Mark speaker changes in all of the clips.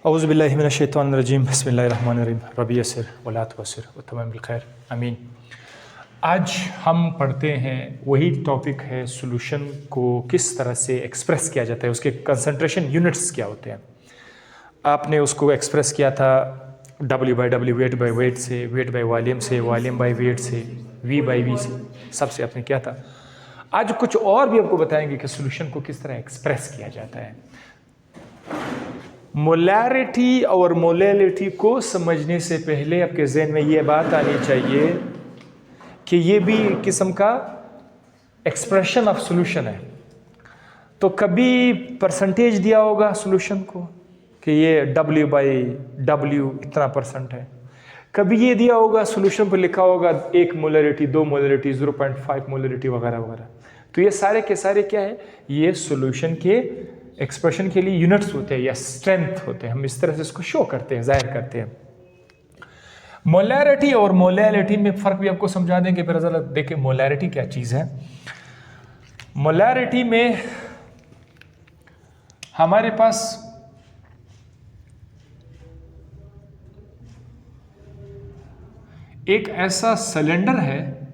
Speaker 1: औज़ुबिल्लाहि मिनश्शैतानिर्रजीम बिस्मिल्लाहिर्रहमानिर्रहीम रब्बी यस्सिर वला तुअस्सिर वतम्मिम बिल खैर आमीन। आज हम पढ़ते हैं वही टॉपिक है सॉल्यूशन को किस तरह से एक्सप्रेस किया जाता है, उसके कंसंट्रेशन यूनिट्स क्या होते हैं। आपने उसको एक्सप्रेस किया था W/W वेट बाय वेट से, वेट बाय वॉल्यूम से, वॉल्यूम बाय वेट से, V बाय V से, सबसे आपने किया था। आज कुछ और भी आपको बताएंगे कि सॉल्यूशन को किस तरह एक्सप्रेस किया जाता है। मोलैरिटी और मोलैलिटी को समझने से पहले आपके जहन में ये बात आनी चाहिए कि ये भी एक किस्म का एक्सप्रेशन ऑफ सॉल्यूशन है। तो कभी परसेंटेज दिया होगा सॉल्यूशन को कि ये W/W इतना % है, कभी ये दिया होगा सॉल्यूशन पर लिखा होगा 1 मोलैरिटी, 2 मोलैरिटी, 0.5 मोलैरिटी वगैरह वगैरह। तो ये सारे के सारे क्या है, ये सॉल्यूशन के एक्सप्रेशन के लिए यूनिट्स होते हैं या स्ट्रेंथ होते हैं। हम इस तरह से इसको शो करते हैं, जाहिर करते हैं। मोलैरिटी और मोलैलिटी में फर्क भी आपको समझा देंगे। फिर जरा देखिए मोलैरिटी क्या चीज है। मोलैरिटी में हमारे पास एक ऐसा सिलेंडर है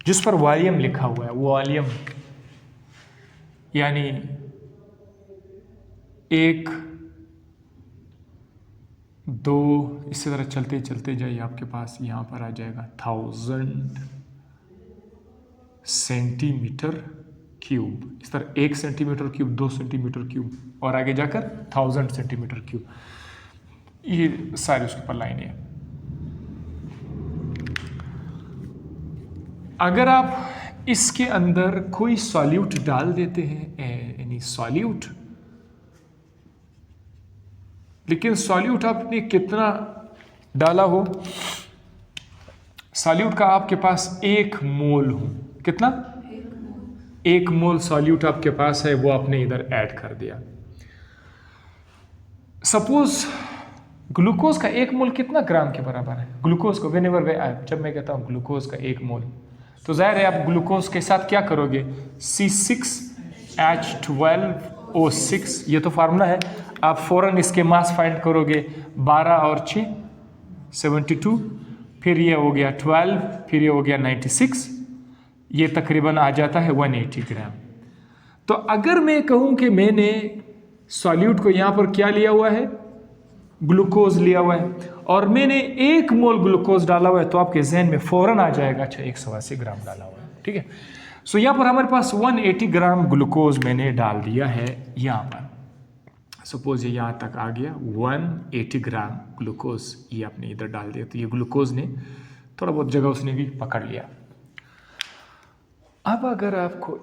Speaker 1: जिस पर वॉल्यूम लिखा हुआ है। वॉल्यूम यानी 1, 2 इसी तरह चलते चलते जाइए, आपके पास यहां पर आ जाएगा 1000 सेंटीमीटर क्यूब। इस तरह 1 सेंटीमीटर क्यूब, 2 सेंटीमीटर क्यूब और आगे जाकर 1000 सेंटीमीटर क्यूब। ये सारी उसके ऊपर लाइनें हैं। अगर आप इसके अंदर कोई सॉल्यूट डाल देते हैं, यानी सॉल्यूट, लेकिन सॉल्यूट आपने कितना डाला हो, सॉल्यूट का आपके पास 1 मोल हो, कितना 1 मोल सॉल्यूट आपके पास है, वो आपने इधर ऐड कर दिया। सपोज ग्लूकोज का 1 मोल कितना ग्राम के बराबर है। ग्लूकोज को जब मैं कहता हूं ग्लूकोज का 1 मोल, तो जाहिर है आप ग्लूकोज के साथ क्या करोगे, C6H12O6, ये तो फार्मूला है। आप फौरन इसके मास फाइंड करोगे, 12 और 6 72, फिर ये हो गया 12, फिर ये हो गया 96, ये तकरीबन आ जाता है 180 ग्राम। तो अगर मैं कहूं कि मैंने सॉल्यूट को यहां पर क्या लिया हुआ है, ग्लूकोज लिया हुआ है, और मैंने 1 मोल ग्लूकोज डाला हुआ है, तो आपके जहन में फौरन आ जाएगा अच्छा 180 ग्राम डाला हुआ है। ठीक है, सो यहाँ पर हमारे पास 180 ग्राम ग्लूकोज मैंने डाल दिया है। यहाँ पर सपोज ये यहाँ तक आ गया 180 ग्राम ग्लूकोज, ये आपने इधर डाल दिया, तो ये ग्लूकोज ने थोड़ा बहुत जगह उसने भी पकड़ लिया। अब अगर आपको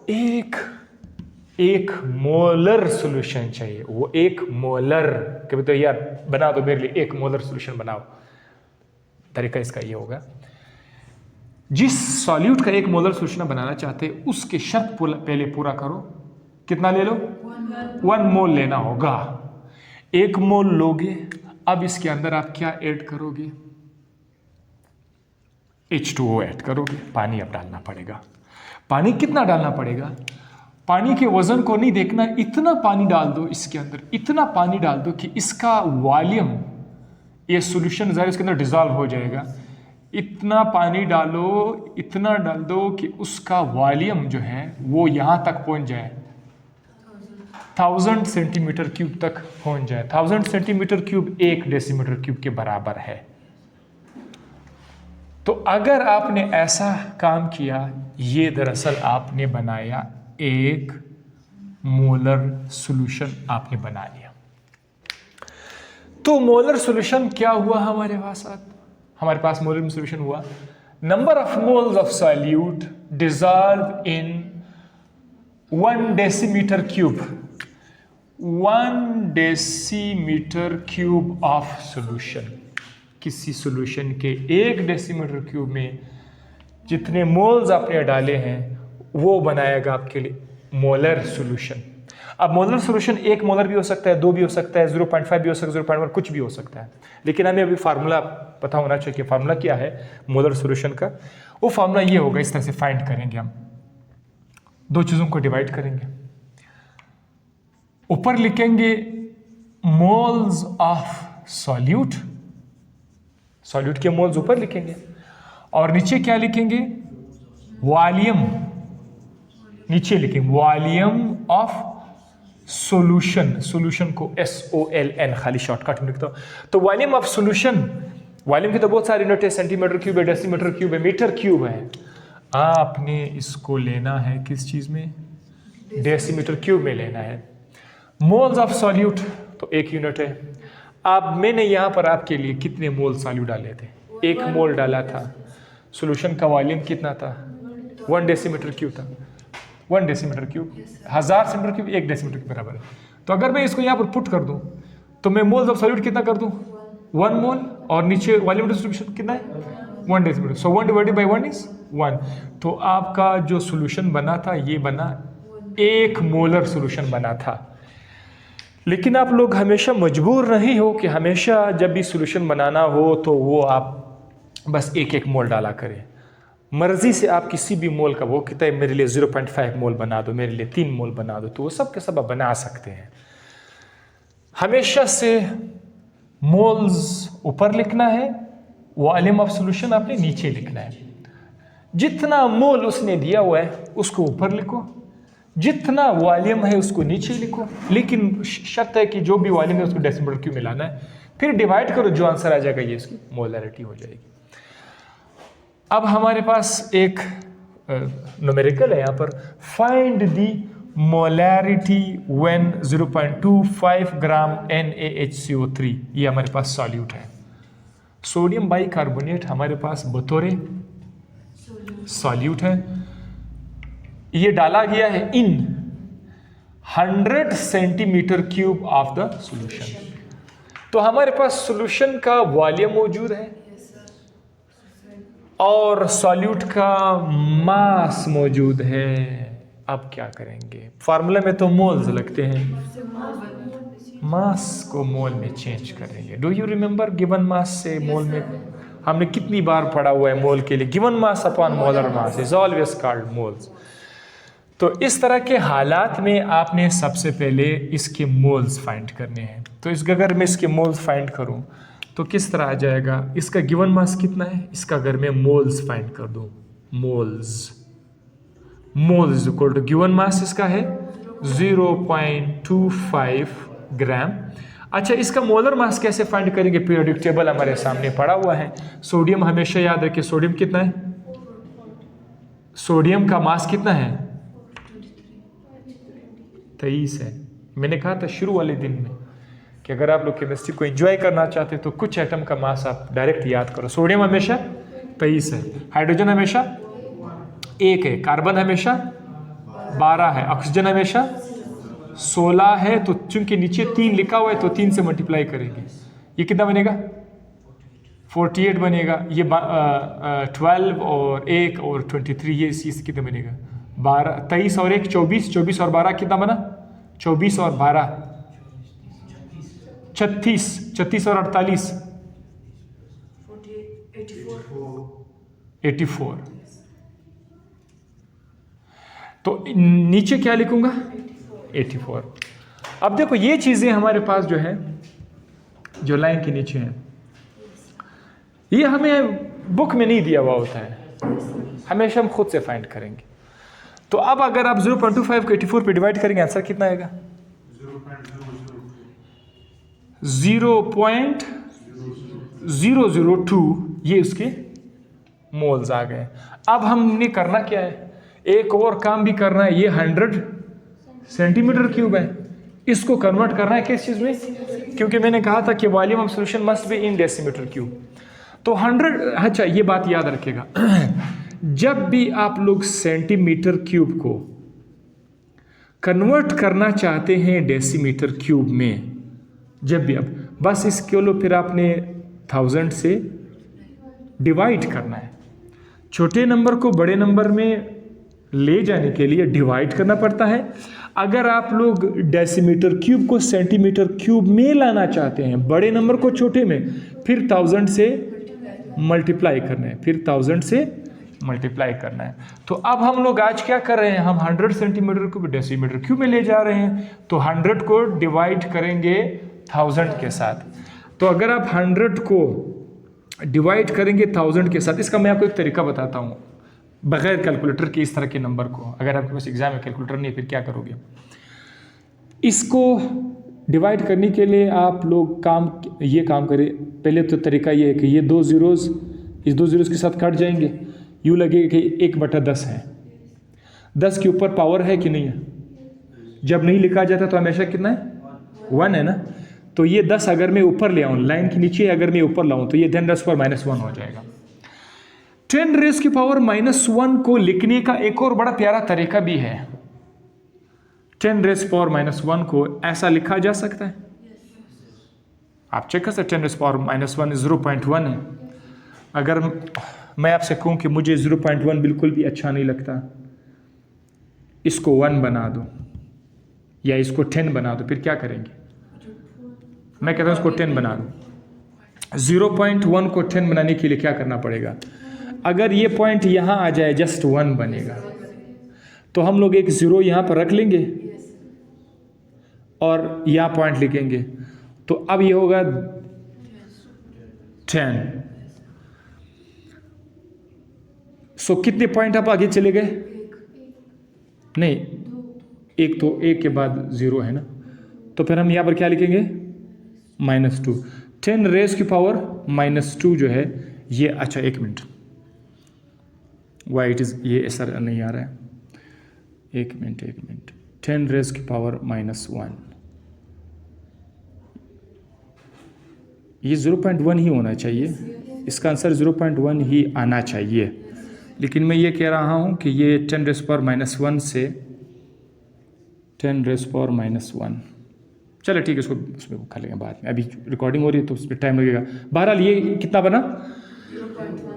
Speaker 1: एक मोलर सॉल्यूशन चाहिए, वो 1 मोलर कभी तो यार बना दो मेरे लिए 1 मोलर सॉल्यूशन बनाओ, तरीका इसका ये होगा, जिस सॉल्यूट का 1 मोलर सॉल्यूशन बनाना चाहते हैं उसके शर्त पहले पूरा करो। कितना ले लो, 1 मोल लेना होगा। 1 मोल लोगे, अब इसके अंदर आप क्या ऐड करोगे, H2O ऐड करोगे, पानी अब डालना पड़ेगा। पानी कितना डालना पड़ेगा, पानी के वजन को नहीं देखना, इतना पानी डाल दो इसके अंदर, इतना पानी डाल दो कि इसका वॉल्यूम, ये सॉल्यूशन ज़रा इसके अंदर डिजॉल्व हो जाएगा। इतना पानी डालो, इतना डाल दो कि उसका वॉल्यूम जो है वो यहाँ तक पहुँच जाए, 1000 सेंटीमीटर क्यूब तक पहुँच जाए। 1000 सेंटीमीटर क्यूब 1 डेसीमीटर क्यूब के बराबर है। तो अगर आपने ऐसा काम किया, ये दरअसल आपने बनाया 1 मोलर सॉल्यूशन आपने बना लिया। तो मोलर सॉल्यूशन क्या हुआ हमारे पास मोलर सॉल्यूशन हुआ, number of moles of solute dissolve in 1 decimetre cube, 1 decimetre cube of solution. किसी सॉल्यूशन के 1 डेसीमीटर क्यूब में जितने मोल्स आपने डाले हैं वो बनाएगा आपके लिए मोलर सॉल्यूशन। अब मोलर सॉल्यूशन 1 मोलर भी हो सकता है, 2 भी हो सकता है, 0.5 भी हो सकता है, 0.1 कुछ भी हो सकता है। लेकिन हमें अभी फार्मूला पता होना चाहिए कि फार्मूला क्या है मोलर सॉल्यूशन का। वो फार्मूला ये होगा, इस तरह से फाइंड करेंगे हम। 2 चीज़ों को डिवाइड करेंगे, ऊपर लिखेंगे मोल्स ऑफ सॉल्यूट, सॉल्यूट के मोल्स ऊपर लिखेंगे और नीचे क्या लिखेंगे, वॉल्यूम, नीचे लिखेंगे वॉल्यूम ऑफ सॉल्यूशन, सॉल्यूशन को SOLN खाली शॉर्टकट में लिखता हूं। तो वॉल्यूम ऑफ सॉल्यूशन, वॉल्यूम की तो बहुत सारी यूनिट है, सेंटीमीटर क्यूब है, डेसीमीटर क्यूब है, मीटर क्यूब है। आपने इसको लेना है किस चीज में, डेसीमीटर क्यूब में लेना है। मोल्स ऑफ सॉल्यूट तो एक यूनिट है। अब मैंने यहाँ पर आपके लिए कितने मोल सॉल्यूट डाले थे, 1 मोल डाला था। सॉल्यूशन का वॉल्यूम कितना था, 1 डेसीमीटर क्यूब था। 1 decimetre cube 1000 centimetre cube 1 decimetre के बराबर है। तो अगर मैं इसको यहाँ पर पुट कर दूँ तो मैं मोल्स ऑफ सॉल्यूट कितना कर दूँ, 1 मोल, और नीचे वॉल्यूम डिस्ट्रीब्यूशन कितना है, 1 decimetre. So 1 divided by 1 is 1। तो आपका जो सॉल्यूशन बना था ये बना 1 मोलर सॉल्यूशन बना था। लेकिन आप लोग हमेशा मजबूर नहीं हो कि हमेशा जब भी सॉल्यूशन बनाना हो तो वो आप बस 1 मोल डाला करें। मर्जी से आप किसी भी मोल का, वो कहता है मेरे लिए 0.5 मोल बना दो, मेरे लिए 3 मोल बना दो, तो वो सब के सब आप बना सकते हैं। हमेशा से मोल्स ऊपर लिखना है, वॉल्यूम ऑफ सॉल्यूशन आपने नीचे लिखना है। जितना मोल उसने दिया हुआ है उसको ऊपर लिखो, जितना वॉल्यूम है उसको नीचे लिखो, लेकिन शर्त है कि जो भी वॉल्यूम है उसको डेसीमीटर क्यूब में लाना है। फिर डिवाइड करो, जो आंसर आ जाएगा ये इसकी मोलैरिटी हो जाएगी। अब हमारे पास एक न्यूमेरिकल है यहाँ पर, find the molarity when 0.25 gram NaHCO3। ये हमारे पास सॉल्यूट है। सोडियम बाइकार्बोनेट हमारे पास बतौर सॉल्यूट है। ये डाला गया है इन 100 centimetre cube of the solution. तो हमारे पास सॉल्यूशन का वॉल्यूम मौजूद है और सॉल्यूट का मास मौजूद है। अब क्या करेंगे, फार्मूला में तो मोल्स लगते हैं, मास को मोल में चेंज करेंगे। Do you remember given mass से मोल में हमने कितनी बार पढ़ा हुआ है, मोल के लिए given mass upon molar mass is always called moles. तो इस तरह के हालात में आपने सबसे पहले इसके मोल्स फाइंड करने हैं। तो इस अगर मैं इसके मोल्स फाइंड करूं तो किस तरह आ जाएगा, इसका गिवन मास कितना है, इसका अगर मैं मोल्स फाइंड कर दूं, moles is equal to given mass इसका है 0.25 ग्राम। अच्छा, इसका मोलर मास कैसे फाइंड करेंगे, पीरियोडिक टेबल हमारे सामने पड़ा हुआ है। सोडियम हमेशा याद रखिए, सोडियम कितना है, सोडियम का मास कितना है 23 है। मैंने कहा था शुरू वाले दिन में कि अगर आप लोग केमिस्ट्री को एंजॉय करना चाहते तो कुछ एटम का मास आप डायरेक्ट याद करो। सोडियम हमेशा 23 है, हाइड्रोजन हमेशा 1 है, कार्बन हमेशा 12 है, ऑक्सीजन हमेशा 16 है। तो चूंकि नीचे 3 लिखा हुआ है तो 3 से मल्टीप्लाई करेंगे, ये कितना बनेगा 48 बनेगा। ये 12 और 1 और 23, ये इसी कितना बनेगा 12, 23 और 1 24, 24 और 12 कितना बना 24 और 12 36, 36 और 48 84। तो नीचे क्या लिखूंगा 84। अब देखो ये चीजें हमारे पास जो है, जो लाइन के नीचे हैं, ये हमें बुक में नहीं दिया हुआ होता है, हमेशा हम खुद से फाइंड करेंगे। तो अब अगर आप 0.25 को 84 पे डिवाइड करेंगे आंसर कितना आएगा 0.002। ये उसके मोल्स आ गए। अब हमने करना क्या है, एक और काम भी करना है। ये 100 सेंटीमीटर क्यूब है, इसको कन्वर्ट करना है किस चीज में, क्योंकि मैंने कहा था कि volume of solution must be in decimetre cube. तो 100, अच्छा ये बात याद रखिएगा जब भी आप लोग सेंटीमीटर क्यूब को कन्वर्ट करना चाहते हैं डेसीमीटर क्यूब में, जब भी अब बस इसके लो फिर आपने 1000 से डिवाइड करना है। छोटे नंबर को बड़े नंबर में ले जाने के लिए डिवाइड करना पड़ता है। अगर आप लोग डेसीमीटर क्यूब को सेंटीमीटर क्यूब में लाना चाहते हैं, बड़े नंबर को छोटे में, फिर 1000 से मल्टीप्लाई करना है, फिर 1000 से मल्टीप्लाई करना है। तो अब हम लोग आज क्या कर रहे हैं, हम 100 सेंटीमीटर को डेसीमीटर क्यूब में ले जा रहे हैं। तो 100 को डिवाइड करेंगे 1000 के साथ। तो अगर आप 100 को डिवाइड करेंगे 1000 के साथ, इसका मैं आपको एक तरीका बताता हूँ बगैर कैलकुलेटर के। इस तरह के नंबर को, अगर आपके पास एग्जाम में कैलकुलेटर नहीं है फिर क्या करोगे, इसको डिवाइड करने के लिए आप लोग ये काम करें। पहले तो तरीका ये है कि ये 2 ज़ीरोज़ इस 2 ज़ीरोज़ के साथ कट जाएंगे, यूँ लगेगा कि 1/10 है। 10 के ऊपर पावर है कि नहीं है? जब नहीं लिखा जाता तो हमेशा कितना है? 1 है ना। तो ये 10 अगर मैं ऊपर ले आऊँ, लाइन के नीचे अगर मैं ऊपर लाऊँ तो ये 10⁻⁻1 हो जाएगा। 10⁻⁻1 को लिखने का एक और बड़ा प्यारा तरीका भी है। 10⁻⁻1 को ऐसा लिखा जा सकता है, आप चेक कर सकते हैं। 10⁻⁻1 0.1 है। अगर मैं आपसे कहूँ कि मुझे 0.1 बिल्कुल भी अच्छा नहीं लगता, इसको 1 बना दो या इसको 10 बना दो, फिर क्या करेंगे? मैं कहता हूँ इसको 10 बना दो। 0.1 को 10 बनाने के लिए क्या करना पड़ेगा? अगर ये पॉइंट यहाँ आ जाए जस्ट 1 बनेगा, तो हम लोग एक 0 यहाँ पर रख लेंगे और यहाँ पॉइंट लिखेंगे, तो अब ये होगा 10। सो कितने पॉइंट आप आगे चले गए? नहीं, एक तो एक के बाद 0 है ना, तो फिर हम यहाँ पर क्या लिखेंगे? -2। 10⁻⁻2 जो है ये, अच्छा एक मिनट, वाई इट इज़, ये ऐसा नहीं आ रहा है, एक मिनट 10⁻⁻1 ये 0.1 ही होना चाहिए, इसका आंसर 0.1 ही आना चाहिए। लेकिन मैं ये कह रहा हूँ कि ये 10⁻⁻1 से 10⁻⁻1, चलो ठीक है, इसको उसमें खा लेंगे बाद में, अभी रिकॉर्डिंग हो रही है तो उस पर टाइम लगेगा। बहरहाल ये कितना बना?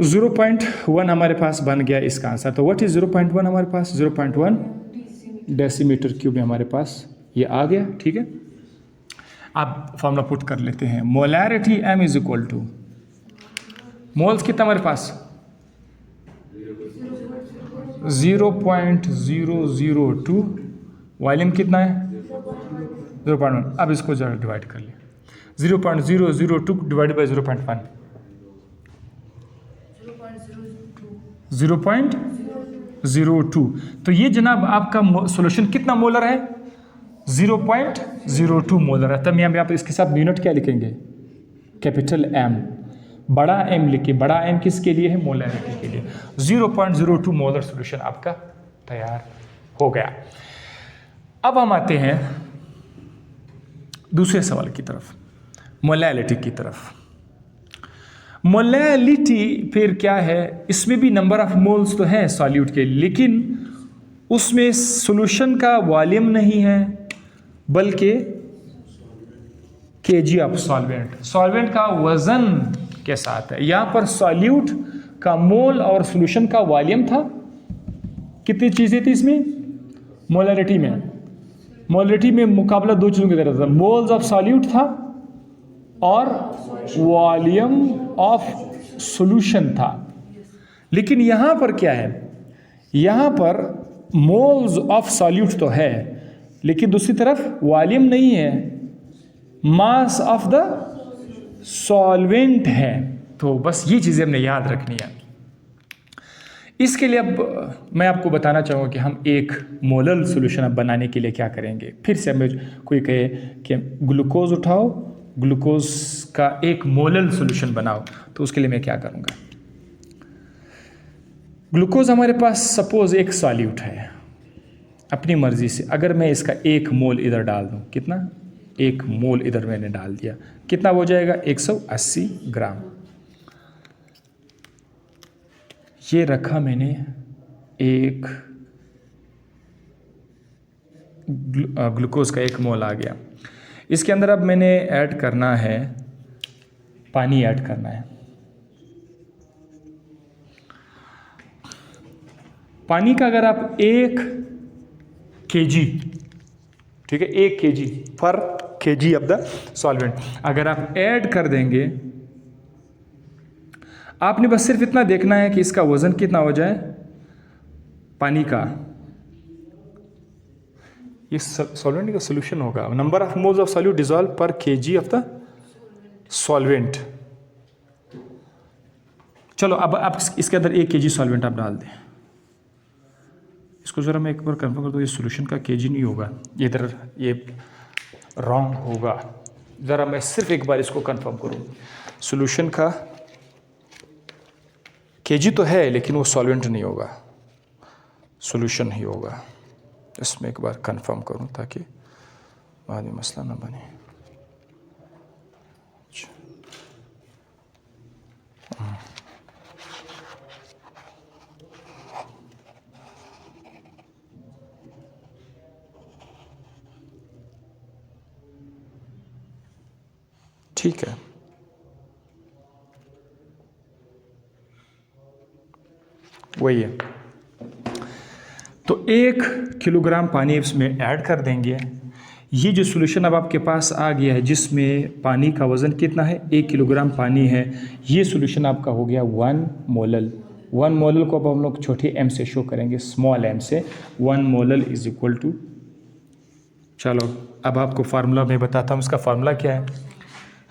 Speaker 1: 0.1 हमारे पास बन गया इसका आंसर। तो व्हाट इज 0.1 हमारे पास? 0.1 डेसीमीटर क्यूब में हमारे पास ये आ गया। ठीक है, आप फॉर्मूला पुट कर लेते हैं। Molarity M is equal to, moles कितना हमारे पास? 0.002, वॉल्यूम कितना है? 0.1। अब इसको जरा डिवाइड कर लिया, 0.002 डिवाइड बाई 0.1, 0.02। तो ये जनाब आपका सॉल्यूशन कितना मोलर है? 0.02 मोलर है। तब यहाँ पे इसके साथ यूनिट क्या लिखेंगे? कैपिटल M, बड़ा M लिखिए। बड़ा M किसके लिए है? मोलैरिटी के लिए। 0.02 मोलर सॉल्यूशन आपका तैयार हो गया। अब हम आते हैं दूसरे सवाल की तरफ, मोलैलिटी की तरफ। मोलैलिटी फिर क्या है? इसमें भी नंबर ऑफ मोल्स तो है सॉल्यूट के, लेकिन उसमें सॉल्यूशन का वॉल्यूम नहीं है बल्कि केजी ऑफ सॉल्वेंट, सॉल्वेंट का वजन के साथ है। यहाँ पर सॉल्यूट का मोल और सॉल्यूशन का वॉल्यूम था। कितनी चीज़ें थी इसमें? मोलैरिटी में मुकाबला दो चीज़ों की तरह था, मोल्स ऑफ सॉल्यूट था और वॉल्यूम ऑफ सॉल्यूशन था। लेकिन यहाँ पर क्या है? यहाँ पर मोल्स ऑफ सॉल्यूट तो है, लेकिन दूसरी तरफ वॉल्यूम नहीं है, मास ऑफ द सॉल्वेंट है। तो बस ये चीज़ें हमने याद रखनी है। इसके लिए अब मैं आपको बताना चाहूँगा कि हम एक मोलर सॉल्यूशन अब बनाने के लिए क्या करेंगे। फिर से हमें कोई कहे कि ग्लूकोज उठाओ, ग्लूकोज का एक मोलर सॉल्यूशन बनाओ, तो उसके लिए मैं क्या करूँगा? ग्लूकोज हमारे पास सपोज एक सॉल्यूट है, अपनी मर्जी से अगर मैं इसका 1 मोल इधर डाल दूँ, कितना? 1 मोल इधर मैंने डाल दिया, कितना हो जाएगा? 180 ग्राम। ये रखा मैंने, एक ग्लूकोज का 1 मोल आ गया। इसके अंदर अब मैंने ऐड करना है, पानी ऐड करना है। पानी का अगर आप 1 kg, ठीक है, 1 kg पर kg ऑफ द सॉल्वेंट अगर आप ऐड कर देंगे, आपने बस सिर्फ इतना देखना है कि इसका वजन कितना हो जाए पानी का। ये सॉल्वेंट का सोल्यूशन होगा। Number of moles of solute dissolve पर केजी ऑफ द सॉल्वेंट। चलो अब आप इसके अंदर 1 kg सॉल्वेंट आप डाल दें। इसको ज़रा मैं एक बार कंफर्म कर दूँ, ये सोल्यूशन का केजी नहीं होगा, ये इधर ये रॉन्ग होगा। ज़रा मैं सिर्फ एक बार इसको कंफर्म करूँ। सोल्यूशन का केजी तो है लेकिन वो सॉल्वेंट नहीं होगा, सोल्यूशन ही होगा। इसमें एक बार कंफर्म करूँ ताकि बाद में मसला ना बने। ठीक है, वही है। तो 1 किलोग्राम पानी इसमें ऐड कर देंगे। ये जो सोल्यूशन अब आपके पास आ गया है जिसमें पानी का वज़न कितना है, 1 किलोग्राम पानी है। ये सोल्यूशन आपका हो गया 1 मोलल। 1 मोलल को अब हम लोग छोटे m से शो करेंगे, स्मॉल m से। 1 मोलल इज इक्वल टू, चलो अब आपको फार्मूला मैं बताता हूँ। इसका फार्मूला क्या है,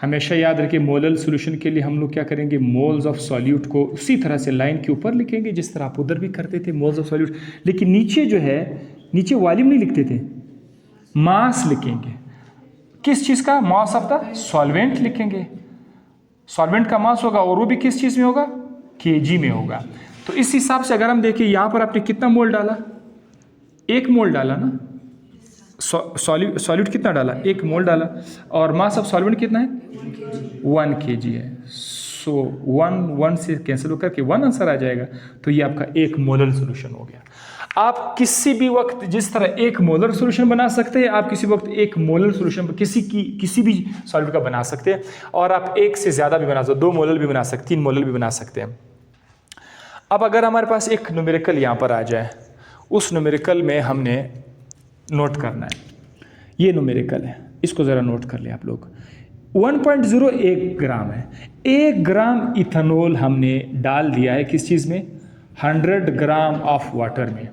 Speaker 1: हमेशा याद रखिए मोलल सॉल्यूशन के लिए हम लोग क्या करेंगे, मोल्स ऑफ सॉल्यूट को उसी तरह से लाइन के ऊपर लिखेंगे जिस तरह आप उधर भी करते थे, मोल्स ऑफ सॉल्यूट। लेकिन नीचे जो है, नीचे वॉल्यूम नहीं लिखते थे, मास लिखेंगे। किस चीज़ का, मास ऑफ द सॉल्वेंट लिखेंगे। सॉल्वेंट का मास होगा और वो भी किस चीज़ में होगा, केजी में होगा। तो इस हिसाब से अगर हम देखें यहाँ पर आपने कितना मोल डाला, 1 मोल डाला ना। सॉल्यूट कितना डाला, 1 मोल डाला। और मास ऑफ सॉल्वेंट कितना है, 1 kg है। सो 1 से कैंसिल होकर के 1 आंसर आ जाएगा। तो ये आपका 1 मोलर सोल्यूशन हो गया। आप किसी भी वक्त जिस तरह 1 मोलर सोल्यूशन बना सकते हैं, आप किसी वक्त 1 मोलर सोल्यूशन किसी भी सॉल्वेंट का बना सकते हैं। और आप 1 से ज़्यादा भी बना सकते, 2 मोलर भी बना सकते, 3 मोलर भी बना सकते हैं। अब अगर हमारे पास एक न्यूमेरिकल यहाँ पर आ जाए, उस न्यूमेरिकल में हमने नोट करना है। ये न्यूमेरिकल है, इसको ज़रा नोट कर ले आप लोग। 1.01 ग्राम है। 1 ग्राम इथेनॉल हमने डाल दिया है किस चीज़ में, 100 ग्राम ऑफ वाटर में।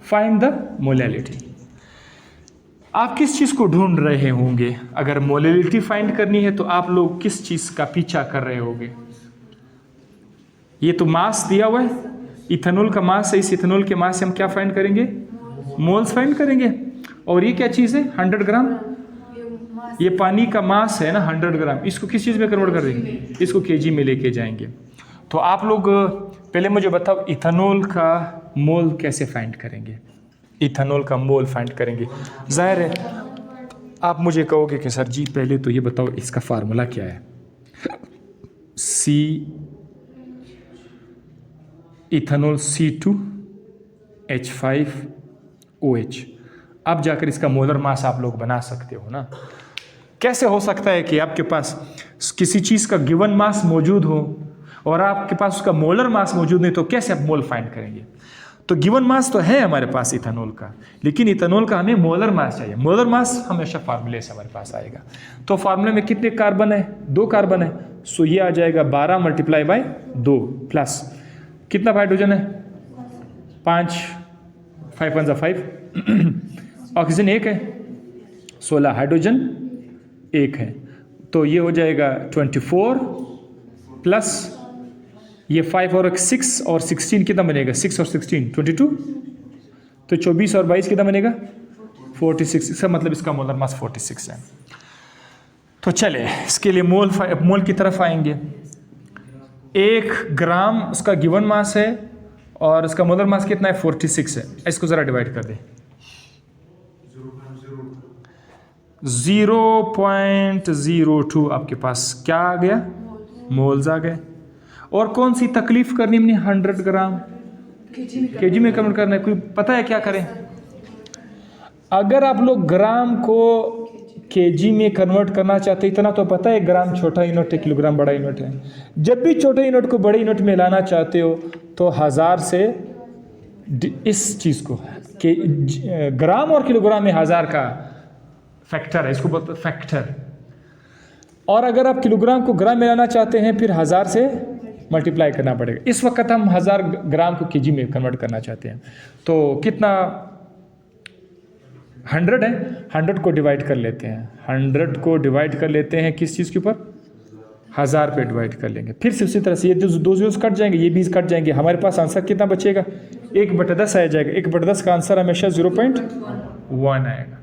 Speaker 1: Find the molality. आप किस चीज़ को ढूंढ रहे होंगे, अगर मोलैलिटी फाइंड करनी है तो आप लोग किस चीज़ का पीछा कर रहे होंगे। ये तो मास दिया हुआ है, इथेनॉल का मास है। इस इथेनॉल के मास से हम क्या फाइंड करेंगे, मोल्स फाइंड करेंगे। और ये क्या चीज़ है, 100 ग्राम, ये पानी का मास है ना 100 ग्राम। इसको किस चीज़ में कन्वर्ट कर देंगे, इसको केजी में लेके जाएंगे। तो आप लोग पहले मुझे बताओ इथेनॉल का मोल कैसे फाइंड करेंगे। इथेनॉल का मोल फाइंड करेंगे, जाहिर है आप मुझे कहोगे कि सर जी पहले तो ये बताओ इसका फार्मूला क्या है। सी इथेनॉल C2H5OH। अब जाकर इसका मोलर मास आप लोग बना सकते हो ना। कैसे हो सकता है कि आपके पास किसी चीज़ का गिवन मास मौजूद हो और आपके पास उसका मोलर मास मौजूद नहीं, तो कैसे आप मोल फाइंड करेंगे। तो गिवन मास तो है हमारे पास इथेनॉल का, लेकिन इथेनॉल का हमें मोलर मास चाहिए। मोलर मास हमेशा फार्मूले से हमारे पास आएगा। तो फार्मूले में कितने कार्बन है, 2 कार्बन है। सो ये आ जाएगा 12 × 2 प्लस कितना हाइड्रोजन है, 5, 5 × 5 ऑक्सीजन 1 है, 16 हाइड्रोजन 1 है। तो ये हो जाएगा 24 प्लस ये 5 और 6 और 16 कितना बनेगा, 6 और 16 22। तो 24 और 22 कितना बनेगा, 46। इसका मतलब इसका मोलर मास 46 है। तो चले इसके लिए मोल की तरफ आएंगे। 1 ग्राम उसका गिवन मास है और उसका मोलर मास कितना है, 46 है। इसको ज़रा डिवाइड कर दे, 0.02 आपके पास क्या आ गया, मोल्स आ गए। और कौन सी तकलीफ करनी हमने, 100 ग्राम केजी में कन्वर्ट करना है। कोई पता है क्या करें। अगर आप लोग ग्राम को केजी में कन्वर्ट करना चाहते, इतना तो पता है ग्राम छोटा यूनिट है, किलोग्राम बड़ा यूनिट है। जब भी छोटे यूनिट को बड़े यूनिट में लाना चाहते हो तो 1000 से इस चीज़ को ग्राम और किलोग्राम में 1000 का फैक्टर है, इसको बोलते हैं फैक्टर। और अगर आप किलोग्राम को ग्राम में लाना चाहते हैं फिर 1000 से मल्टीप्लाई करना पड़ेगा। इस वक्त हम 1000 ग्राम को केजी में कन्वर्ट करना चाहते हैं। तो कितना 100 है, 100 को डिवाइड कर लेते हैं, 100 को डिवाइड कर लेते हैं किस चीज़ के ऊपर, 1000 पे डिवाइड कर लेंगे। फिर से उसी तरह से ये जो 2 जीरोस कट जाएंगे, ये भी कट जाएंगे, हमारे पास आंसर कितना बचेगा, 1/10 आ जाएगा। 1/10 का आंसर हमेशा 0.1 आएगा।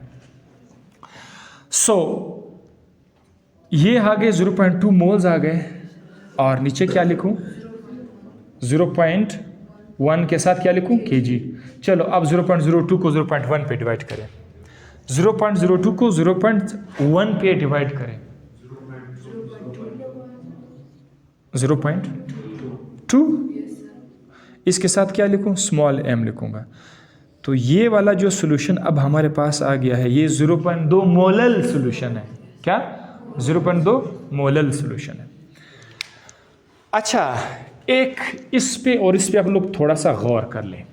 Speaker 1: सो ये आ गए 0.2 मोल्स आ गए, और नीचे क्या लिखूं, 0.1 के साथ क्या लिखूं, kg। चलो अब 0.02 को 0.1 पे डिवाइड करें, 0.02 को 0.1 पे डिवाइड करें, 0.2, इसके साथ क्या लिखूं, स्मॉल m लिखूंगा। तो ये वाला जो सोल्यूशन अब हमारे पास आ गया है, ये 0.2 मोलल सोल्यूशन है। क्या, 0.2 मोलल सोल्यूशन है। अच्छा, एक इस पे और इस पे आप लोग थोड़ा सा गौर कर लें,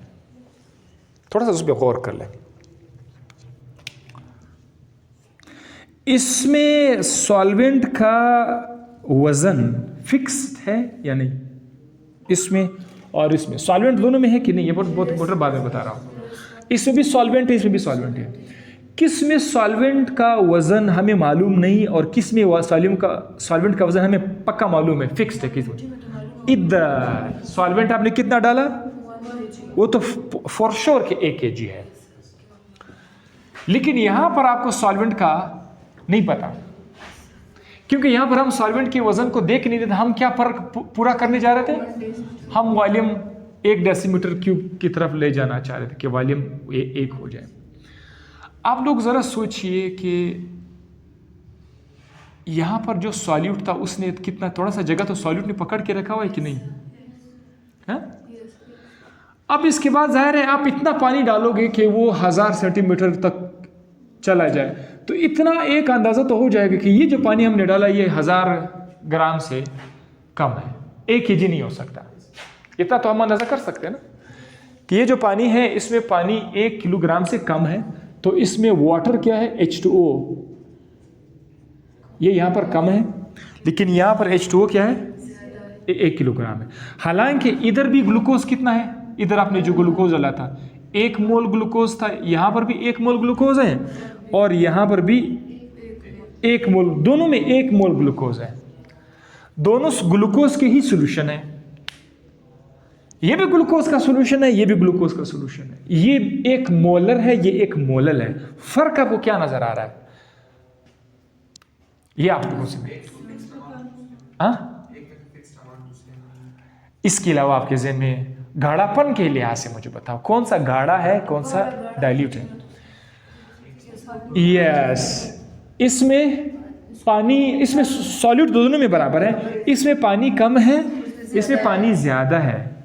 Speaker 1: थोड़ा सा उस पे गौर कर लें। इसमें सॉल्वेंट का वजन फिक्स्ड है या नहीं, इसमें और इसमें सॉल्वेंट दोनों में है कि नहीं, ये बहुत इंपॉर्टेंट बात मैं बता रहा हूँ। इसमें भी सॉल्वेंट है, इसमें भी सॉल्वेंट है। किस में सॉल्वेंट का वजन हमें मालूम नहीं और किस में सॉल्वेंट का वजन हमें पक्का मालूम है, फिक्स्ड है। किस में, इधर सॉल्वेंट आपने कितना डाला, वो तो फॉर श्योर के 1 kg है, लेकिन यहां पर आपको सॉल्वेंट का नहीं पता, क्योंकि यहां पर हम सॉल्वेंट के वजन को देख नहीं देते। हम क्या फर्क पूरा करने जा रहे थे, हम वॉल्यूम 1 डेसीमीटर क्यूब की तरफ ले जाना चाह रहे थे कि वॉल्यूम 1 हो जाए। आप लोग जरा सोचिए कि यहां पर जो सॉल्यूट था उसने कितना, थोड़ा सा जगह तो सॉल्यूट ने पकड़ के रखा हुआ है कि नहीं है? अब इसके बाद जाहिर है आप इतना पानी डालोगे कि वो 1000 सेंटीमीटर तक चला जाए, तो इतना एक अंदाजा तो हो जाएगा कि ये जो पानी हमने डाला ये 1000 ग्राम से कम है, 1 kg नहीं हो सकता। इतना तो हम अंदाजा कर सकते हैं ना कि ये जो पानी है इसमें पानी 1 किलोग्राम से कम है, तो इसमें वाटर क्या है, H2O, ये यहाँ पर कम है, लेकिन यहाँ पर H2O क्या है, 1 किलोग्राम है। हालांकि इधर भी ग्लूकोज कितना है, इधर आपने जो ग्लूकोज डाला था 1 मोल ग्लूकोज था, यहाँ पर भी 1 मोल ग्लूकोज है, और यहाँ पर भी 1 मोल, दोनों में 1 मोल ग्लूकोज है। दोनों ग्लूकोज के ही सोल्यूशन है, ये भी ग्लूकोज का सोल्यूशन है, ये भी ग्लूकोज का सोल्यूशन है। ये 1 मोलर है, ये 1 मोलल है। फर्क आपको क्या नजर आ रहा है, ये आप लोगों से इसके अलावा आपके ज़हन में गाढ़ापन के लिहाज से मुझे बताओ, कौन सा गाढ़ा है, कौन सा डाइल्यूट है? यस, इसमें पानी, इसमें सॉल्यूट दोनों में बराबर है, इसमें पानी कम है, इसमें पानी ज्यादा है।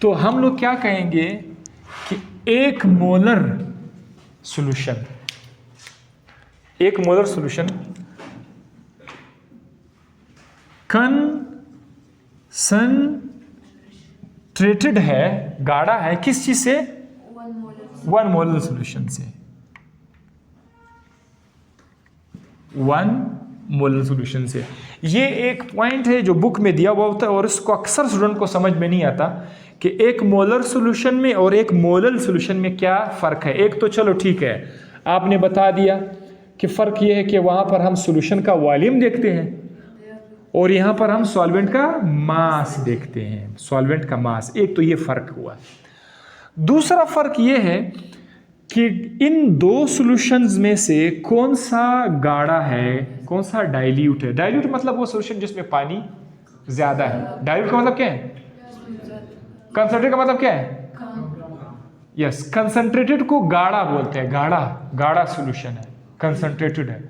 Speaker 1: तो हम लोग क्या कहेंगे कि 1 molar solution, 1 molar solution concentrated है, गाढ़ा है, किस चीज से, 1 मोलर सॉल्यूशन से, 1 मोलर सॉल्यूशन से। ये एक पॉइंट है जो बुक में दिया हुआ होता है और इसको अक्सर स्टूडेंट को समझ में नहीं आता कि 1 मोलर सॉल्यूशन में और 1 मोलर सॉल्यूशन में क्या फर्क है। एक तो चलो ठीक है, आपने बता दिया कि फर्क ये है कि वहां पर हम सॉल्यूशन का वॉल्यूम देखते हैं और यहां पर हम सॉल्वेंट का मास देखते हैं, सॉल्वेंट का मास। एक तो ये फर्क हुआ। दूसरा फर्क ये है कि इन 2 सॉल्यूशंस में से कौन सा गाढ़ा है, कौन सा डाइल्यूट है। डाइल्यूट मतलब वो सॉल्यूशन जिसमें पानी ज्यादा है। डाइल्यूट का मतलब क्या है, कंसंट्रेटेड का मतलब क्या है, यस, कंसंट्रेटेड को गाढ़ा बोलते हैं, गाढ़ा, गाढ़ा सॉल्यूशन है, कंसंट्रेटेड है।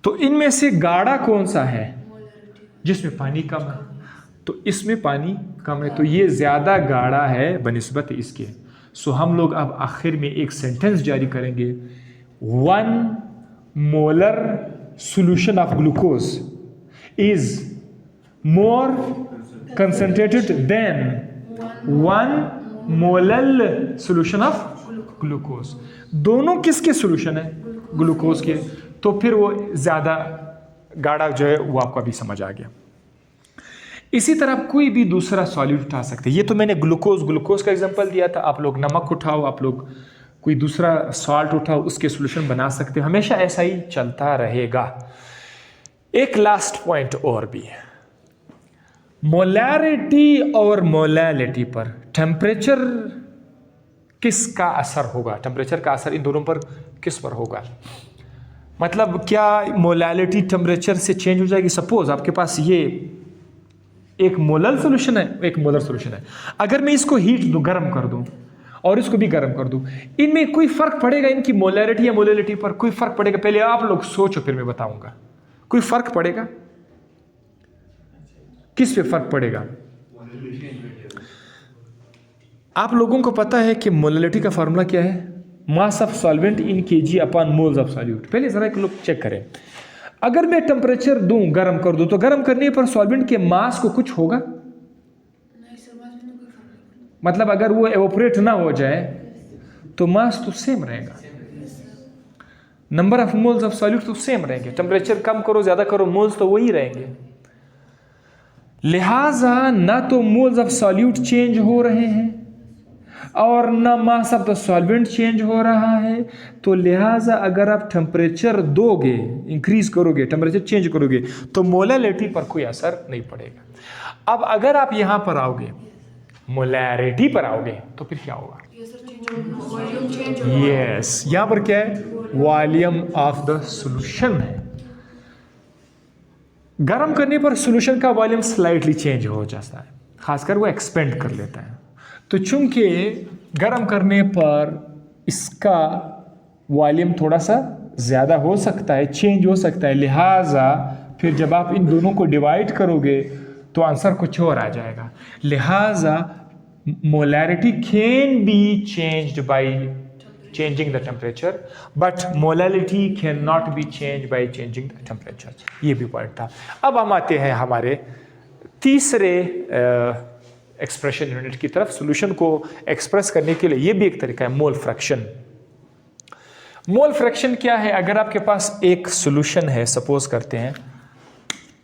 Speaker 1: तो इनमें से गाढ़ा कौन सा है, जिसमें पानी कम है। तो इसमें पानी कम है, तो ये ज्यादा गाढ़ा है बनिस्बत इसके। सो हम लोग अब आखिर में एक सेंटेंस जारी करेंगे, 1 molar solution of glucose is more concentrated than 1 molal solution of glucose. दोनों किसके सॉल्यूशन है, ग्लूकोज के। तो फिर वो ज्यादा गाढ़ा जो है वो आपको अभी समझ आ गया। इसी तरह आप कोई भी दूसरा सॉल्यूट उठा सकते हैं। ये तो मैंने ग्लूकोज का एग्जांपल दिया था, आप लोग नमक उठाओ, आप लोग कोई दूसरा सॉल्ट उठाओ, उसके सॉल्यूशन बना सकते हो। हमेशा ऐसा ही चलता रहेगा। एक लास्ट पॉइंट और भी है, मोलैरिटी और मोलैलिटी पर टेम्परेचर किसका असर होगा, टेम्परेचर का असर इन दोनों पर किस पर होगा। मतलब क्या मोलैलिटी टेम्परेचर से चेंज हो जाएगी। सपोज आपके पास ये एक मोलर सोल्यूशन है, एक मोलर सोल्यूशन है, अगर मैं इसको हीट दूं, गर्म कर दूं और इसको भी गर्म कर दूं, इनमें कोई फर्क पड़ेगा, इनकी मोलैरिटी या मोलैलिटी पर कोई फर्क पड़ेगा? पहले आप लोग सोचो, फिर मैं बताऊंगा। कोई फर्क पड़ेगा? किस पे फर्क पड़ेगा? आप लोगों को पता है कि मोलैलिटी का फॉर्मूला क्या है? Mass of solvent in KG upon moles of solute. पहले जरा एक लोग चेक करें, अगर मैं टेम्परेचर दूं, गर्म कर दूं, तो गर्म करने पर सॉल्वेंट के मास को कुछ होगा? नहीं सर, मतलब अगर वो एवोपरेट ना हो जाए तो मास तो सेम रहेगा, number of moles of solute तो सेम रहेंगे। टेम्परेचर कम करो ज्यादा करो, मोल्स तो वही रहेंगे। लिहाजा ना तो मोल्स ऑफ सॉल्यूट चेंज हो रहे हैं और ना mass of the solvent change हो रहा है। तो लिहाजा अगर आप टेम्परेचर दोगे, इंक्रीज करोगे, टेम्परेचर चेंज करोगे, तो मोलैलिटी पर कोई असर नहीं पड़ेगा। अब अगर आप यहां पर आओगे, मोलैरिटी पर आओगे, तो फिर क्या होगा? यस, यहां पर क्या है? वॉल्यूम ऑफ द सॉल्यूशन है। गर्म करने पर सॉल्यूशन का वॉल्यूम स्लाइटली चेंज हो जाता है, खासकर वो एक्सपेंड कर लेता है। तो चूंकि गर्म करने पर इसका वॉल्यूम थोड़ा सा ज़्यादा हो सकता है, चेंज हो सकता है, लिहाजा फिर जब आप इन दोनों को डिवाइड करोगे तो आंसर कुछ और आ जाएगा। लिहाजा molarity can be changed by changing the temperature, but molality can not be change by changing the temperature. ये भी पॉइंट था। अब हम आते हैं हमारे तीसरे एक्सप्रेशन यूनिट की तरफ। सॉल्यूशन को एक्सप्रेस करने के लिए ये भी एक तरीका है, मोल फ्रैक्शन। मोल फ्रैक्शन क्या है? अगर आपके पास एक सॉल्यूशन है, सपोज करते हैं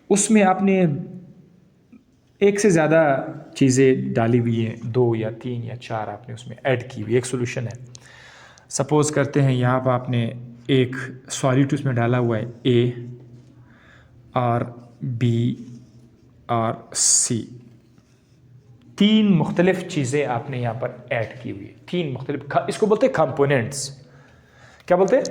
Speaker 1: उसमें आपने एक से ज़्यादा चीज़ें डाली हुई हैं, 2 या 3 या 4 आपने उसमें ऐड की हुई, एक सॉल्यूशन है। सपोज करते हैं यहाँ पर आपने एक सॉलिड उसमें डाला हुआ है, ए और बी और सी, 3 मुख्तलिफ चीज़ें आपने यहाँ पर ऐड की हुई है, 3 मुख्तलिफ, इसको बोलते हैं कंपोनेंट्स। क्या बोलते हैं?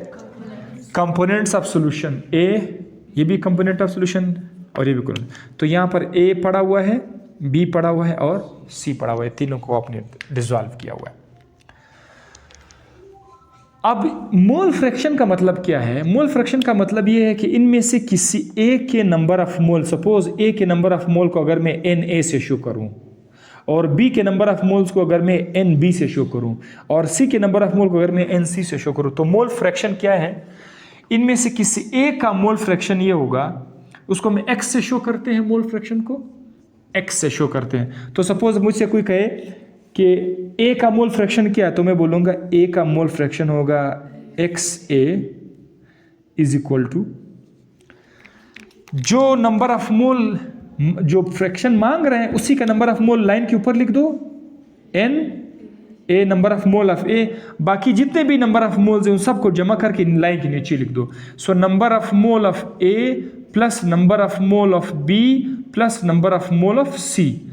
Speaker 1: Components of solution. ए, ये भी कंपोनेंट ऑफ सॉल्यूशन और ये भी कंपोनेंट। तो यहाँ पर ए पड़ा हुआ है, बी पड़ा हुआ है और सी पड़ा हुआ है, तीनों को आपने डिसॉल्व किया हुआ है। अब मोल फ्रैक्शन का मतलब क्या है? मोल फ्रैक्शन का मतलब ये है कि इनमें से किसी ए के नंबर ऑफ मोल, सपोज ए के नंबर ऑफ मोल को अगर मैं एन ए से शो करूं और बी के नंबर ऑफ मोल्स को अगर मैं एन बी से शो करूं और सी के नंबर ऑफ मोल को अगर मैं एन सी से शो करूं, तो मोल फ्रैक्शन क्या है? इनमें से किसी ए का मोल फ्रैक्शन ये होगा, उसको हम एक्स से शो करते हैं, मोल फ्रैक्शन को एक्स से शो करते हैं। तो सपोज मुझसे कोई कहे कि ए का मोल फ्रैक्शन क्या है, तो मैं बोलूँगा ए का मोल फ्रैक्शन होगा X A is equal to, जो नंबर ऑफ मोल, जो फ्रैक्शन मांग रहे हैं उसी का नंबर ऑफ मोल लाइन के ऊपर लिख दो, N A number of mole of A, बाकी जितने भी नंबर ऑफ मोल्स हैं उन सबको जमा करके लाइन के नीचे लिख दो। So number of mole of A plus number of mole of B plus number of mole of C.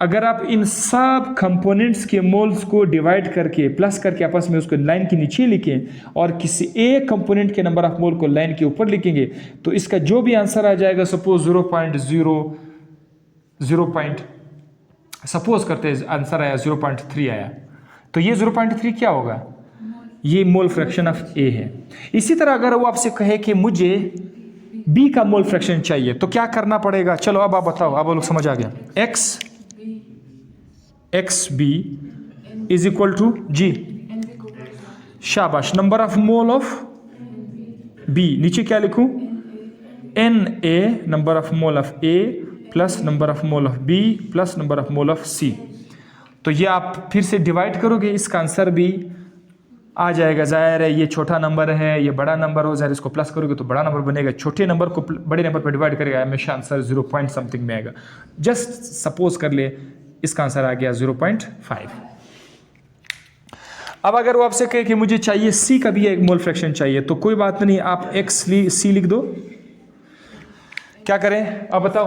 Speaker 1: अगर आप इन सब कंपोनेंट्स के मोल्स को डिवाइड करके प्लस करके आपस में उसको लाइन के नीचे लिखें और किसी एक कंपोनेंट के नंबर ऑफ मोल को लाइन के ऊपर लिखेंगे, तो इसका जो भी आंसर आ जाएगा, सपोज 0.0 सपोज करते हैं आंसर आया 0.3 आया, तो ये 0.3 क्या होगा? ये मोल फ्रैक्शन ऑफ ए है। इसी तरह अगर वो आपसे कहे कि मुझे बी का मोल फ्रैक्शन चाहिए, तो क्या करना पड़ेगा? चलो अब आप बताओ, आप लोग समझ आ गया। X B is equal to जी, शाबाश, number of mole of B, नीचे क्या लिखूं? N A number of mole of A plus number of mole of B plus number of mole of C. तो ये आप फिर से डिवाइड करोगे, इसका आंसर भी आ जाएगा। जाहिर है ये छोटा नंबर है, ये बड़ा नंबर हो जाए, इसको प्लस करोगे तो बड़ा नंबर बनेगा, छोटे नंबर को बड़े नंबर पर डिवाइड करेगा, हमेशा आंसर 0 पॉइंट समथिंग में आएगा। जस्ट सपोज कर ले इसका आंसर आ गया 0.5। अब अगर वो आपसे कहे कि मुझे चाहिए सी का भी एक मोल फ्रैक्शन चाहिए, तो कोई बात नहीं, आप एक्स सी लिख दो। क्या करें आप बताओ?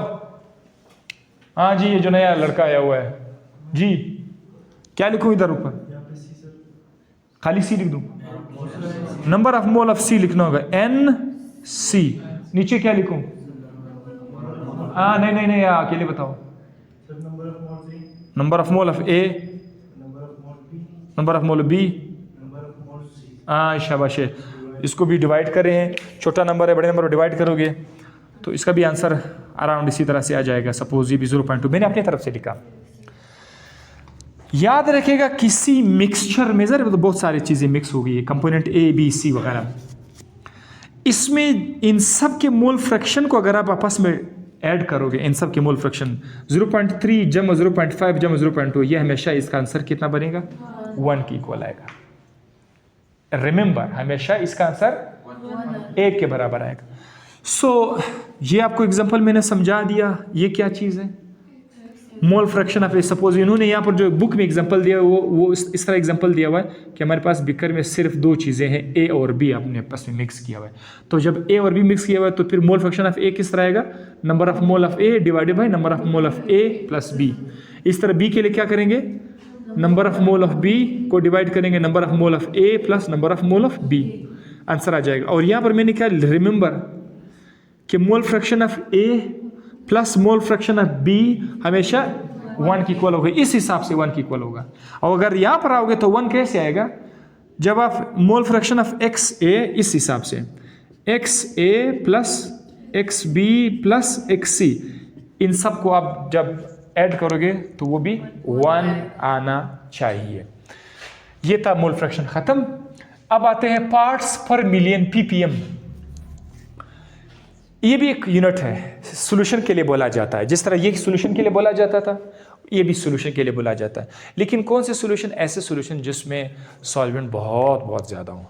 Speaker 1: हाँ जी, ये जो नया लड़का आया हुआ है जी, क्या लिखूं इधर ऊपर? खाली सी लिख दूं? नंबर ऑफ मोल ऑफ सी लिखना होगा, एन सी। नीचे क्या लिखूं? हाँ नहीं नहीं नहीं, अकेले बताओ। Number of mole of A, number of mole B, हाँ शाबाश है। इसको भी डिवाइड करें हैं, छोटा नंबर है, बड़े नंबर को डिवाइड करोगे तो इसका भी आंसर अराउंड इसी तरह से आ जाएगा। सपोज ये भी 0.2 मैंने अपनी तरफ से लिखा। याद रखिएगा किसी मिक्सचर में तो बहुत सारी चीज़ें मिक्स हो गई है, कंपोनेंट ए बी सी वगैरह, इसमें इन सब के मोल फ्रैक्शन को अगर आप आपस में ऐड करोगे, इन सब के मोल फ्रैक्शन 0.3 जमा 0.5 जमा 0.2, ये हमेशा इसका आंसर कितना बनेगा? 1 के इक्वल आएगा। रिमेंबर, हमेशा इसका आंसर 1 के बराबर आएगा। सो ये आपको एग्जांपल मैंने समझा दिया, ये क्या चीज़ है? मोल फ्रैक्शन ऑफ ए। सपोज इन्होंने यहाँ पर जो बुक में एग्जांपल दिया वो इस तरह एग्जांपल दिया हुआ है कि हमारे पास बिकर में सिर्फ 2 चीज़ें हैं, ए और बी आपने पास में मिक्स किया हुआ है। तो जब ए और बी मिक्स किया हुआ है तो फिर मोल फ्रैक्शन ऑफ ए किस तरह आएगा? Number of mole of A divided by number of mole of A plus B. इस तरह बी के लिए क्या करेंगे? Number of mole of B को डिवाइड करेंगे number of mole of A plus number of mole of B, answer आ जाएगा। और यहाँ पर मैंने क्या रिमेंबर कि mole fraction of A plus mole fraction of B हमेशा 1 की इक्वल होगा, इस हिसाब से 1 की इक्वल होगा। और अगर यहां पर आओगे तो 1 कैसे आएगा? जब आप mole fraction of X A इस हिसाब से X A plus X B plus X C, इन सब को आप जब ऐड करोगे तो वो भी 1 आना चाहिए। ये था मोल फ्रैक्शन खत्म। अब आते हैं पार्ट्स पर मिलियन पीपीएम। ये भी एक यूनिट है, सॉल्यूशन के लिए बोला जाता है। जिस तरह ये सॉल्यूशन के लिए बोला जाता था, ये भी सॉल्यूशन के लिए बोला जाता है। लेकिन कौन से सॉल्यूशन? ऐसे सॉल्यूशन जिसमें सॉल्वेंट बहुत बहुत ज़्यादा हो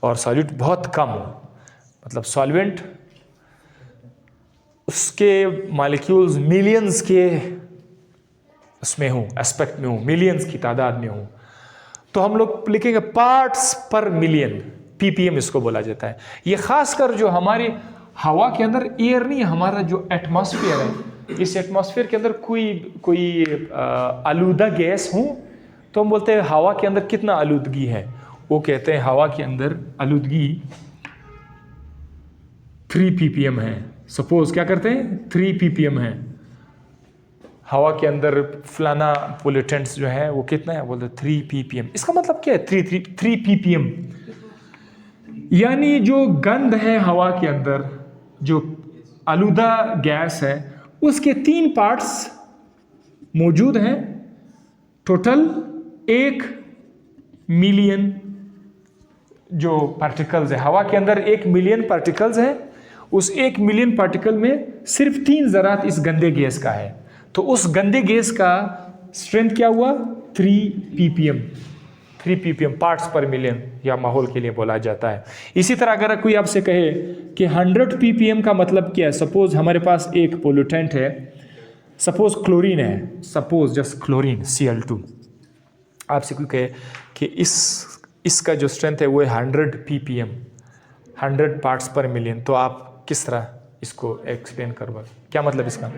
Speaker 1: और सॉल्यूट बहुत कम हो। मतलब सॉल्वेंट उसके मॉलिक्यूल्स मिलियंस के उसमें हो, एस्पेक्ट में हो, मिलियंस की तादाद में हो, तो हम लोग लिखेंगे पार्ट्स पर मिलियन, पीपीएम इसको बोला जाता है। ये खासकर जो हमारी हवा के अंदर, एयर नहीं, हमारा जो एटमॉस्फेयर है, इस एटमॉस्फेयर के अंदर कोई आलूदा गैस हो तो हम बोलते हैं हवा के अंदर कितना आलूदगी है। वो कहते हैं हवा के अंदर आलूदगी 3 ppm है। सपोज क्या करते हैं? 3 ppm है हवा के अंदर, फलाना पोल्यूटेंट्स जो है वो कितना है? बोलते 3 ppm। इसका मतलब क्या है 3 ppm? यानी जो गंध है हवा के अंदर, जो आलूदा गैस है, उसके 3 पार्ट्स मौजूद हैं। टोटल 1 मिलियन जो पार्टिकल्स है हवा के अंदर, 1 मिलियन पार्टिकल्स हैं। उस 1 मिलियन पार्टिकल में सिर्फ 3 ज़रात इस गंदे गैस का है। तो उस गंदे गैस का स्ट्रेंथ क्या हुआ? 3 ppm। 3 ppm पार्ट्स पर मिलियन, या माहौल के लिए बोला जाता है। इसी तरह अगर कोई आपसे कहे कि 100 ppm का मतलब क्या है? सपोज हमारे पास एक पोल्यूटेंट है, सपोज क्लोरीन है, सपोज जस्ट क्लोरीन Cl2। आपसे कोई कहे कि इसका जो स्ट्रेंथ है वो है 100 ppm, 100 पार्ट्स पर मिलियन, तो आप किस तरह इसको एक्सप्लेन करोगे? क्या मतलब इसका?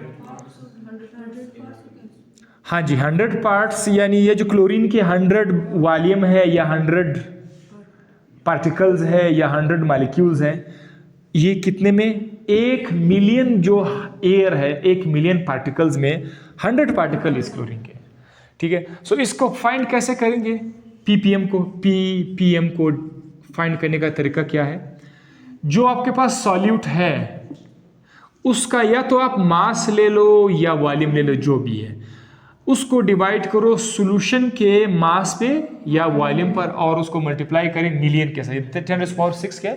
Speaker 1: हाँ जी, 100 पार्ट्स, यानी ये जो क्लोरीन के 100 वॉल्यूम है या 100 पार्टिकल्स है या 100 मॉलिक्यूल्स हैं, ये कितने में? 1 मिलियन जो एयर है, 1 मिलियन पार्टिकल्स में 100 पार्टिकल इस क्लोरीन के। ठीक है, सो इसको फाइंड कैसे करेंगे? पीपीएम को फाइंड करने का तरीका क्या है? जो आपके पास सॉल्यूट है उसका या तो आप मास ले लो या वॉल्यूम ले लो, जो भी है, उसको डिवाइड करो सॉल्यूशन के मास पे या वॉल्यूम पर, और उसको मल्टीप्लाई करें मिलियन के साथ। 10⁻⁶ क्या?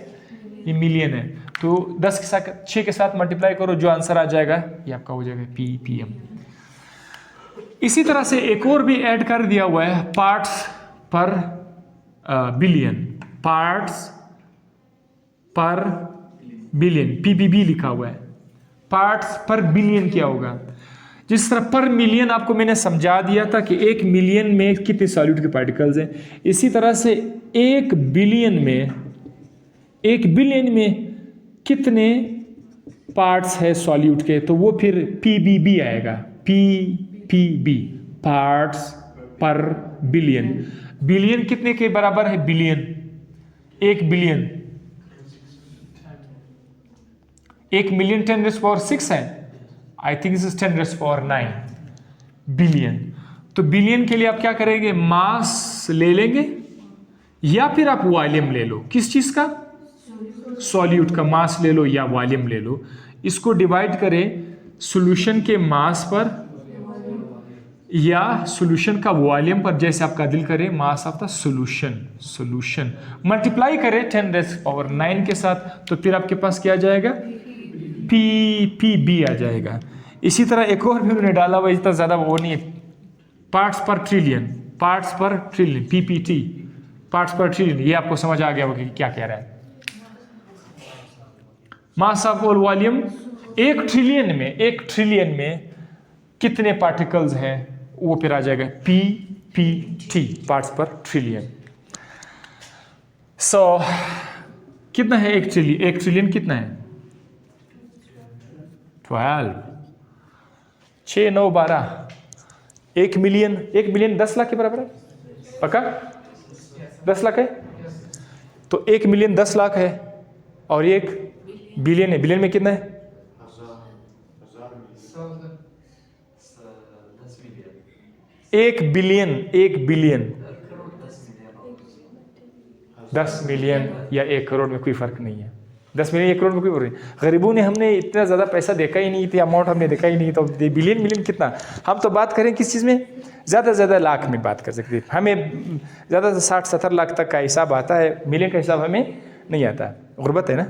Speaker 1: ये मिलियन है, तो 10 के साथ 6 के साथ मल्टीप्लाई करो, जो आंसर आ जाएगा ये आपका हो जाएगा ppm। इसी तरह से एक और भी ऐड कर दिया हुआ है, पार्ट्स पर बिलियन, पार्ट्स पर बिलियन, पीपीबी लिखा हुआ है। पार्ट्स पर बिलियन क्या होगा? जिस तरह पर मिलियन आपको मैंने समझा दिया था कि 1 मिलियन में कितने सॉल्यूट के पार्टिकल्स हैं, इसी तरह से 1 बिलियन में कितने पार्ट्स है सॉल्यूट के, तो वो फिर पीबीबी आएगा, पीपीबी, पार्ट्स पर बिलियन। बिलियन कितने के बराबर है? बिलियन, 1 बिलियन, 1 मिलियन 10⁻⁶ है, आई थिंक इज 10⁹ बिलियन। तो बिलियन के लिए आप क्या करेंगे? मास ले लेंगे या फिर आप वॉल्यूम ले लो। किस चीज का? सॉल्यूट का मास ले लो या वॉल्यूम ले लो। इसको डिवाइड करें सॉल्यूशन के मास पर या सॉल्यूशन का वॉल्यूम पर, जैसे आपका दिल करे, mass of the solution multiply करें 10⁹ के साथ, तो फिर आपके पास क्या आ जाएगा? पीपीबी आ जाएगा। इसी तरह एक और भी उन्होंने डाला हुआ, इतना ज़्यादा वो नहीं है, पार्ट्स पर ट्रिलियन, पीपीटी, पार्ट्स पर ट्रिलियन। ये आपको समझ आ गया होगा कि क्या कह रहा है। Mass of all volume, 1 trillion में कितने पार्टिकल्स हैं, वो फिर आ जाएगा पीपीटी, पार्ट्स पर ट्रिलियन। सो कितना है 1 ट्रिलियन? 1 ट्रिलियन कितना है? 12, 6 9 12। 1 मिलियन 10 लाख के बराबर है, पक्का? 10 लाख है, तो 1 मिलियन 10 लाख है, और 1 बिलियन है। बिलियन में कितना है? 1 बिलियन 10 मिलियन या 1 करोड़ में कोई फर्क नहीं है। 10 मिलियन 1 करोड़ में कोई फर्क नहीं। गरीबों ने, हमने इतना ज़्यादा पैसा देखा ही नहीं, इतनी अमाउंट हमने देखा ही नहीं, तो बिलियन कितना। हम तो बात करें किस चीज़ में? ज़्यादा से ज़्यादा लाख में बात कर सकते हैं। हमें ज़्यादा से 60-70 लाख तक का हिसाब आता है, मिलियन का हिसाब हमें नहीं आता। गुर्बत है ना।